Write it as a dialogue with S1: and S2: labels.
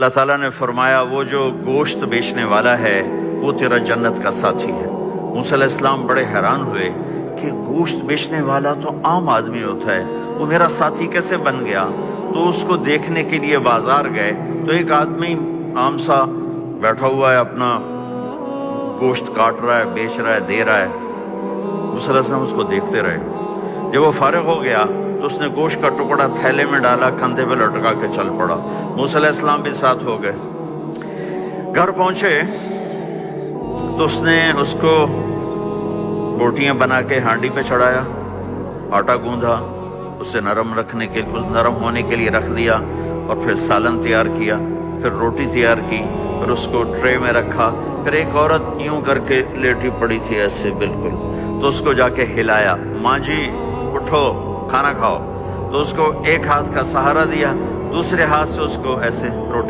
S1: اللہ تعالیٰ نے فرمایا وہ جو گوشت بیچنے والا ہے وہ تیرا جنت کا ساتھی ہے۔ موسیٰ علیہ السلام بڑے حیران ہوئے کہ گوشت بیچنے والا تو عام آدمی ہوتا ہے، وہ میرا ساتھی کیسے بن گیا؟ تو اس کو دیکھنے کے لیے بازار گئے تو ایک آدمی عام سا بیٹھا ہوا ہے، اپنا گوشت کاٹ رہا ہے، بیچ رہا ہے، دے رہا ہے۔ موسیٰ علیہ السلام اس کو دیکھتے رہے۔ جب وہ فارغ ہو گیا تو اس نے گوشت کا ٹکڑا تھیلے میں ڈالا، کندھے پہ لٹکا کے چل پڑا۔ موسیٰ علیہ السلام بھی ساتھ ہو گئے۔ گھر پہنچے تو اس نے اس کو روٹیاں بنا کے ہانڈی پہ چڑھایا، آٹا گوندھا، اسے نرم ہونے کے لیے رکھ دیا، اور پھر سالن تیار کیا، پھر روٹی تیار کی، پھر اس کو ٹرے میں رکھا۔ پھر ایک عورت یوں کر کے لیٹی پڑی تھی ایسے بالکل، تو اس کو جا کے ہلایا، ماں جی اٹھو کھانا کھاؤ۔ تو اس کو ایک ہاتھ کا سہارا دیا، دوسرے ہاتھ سے اس کو ایسے روٹی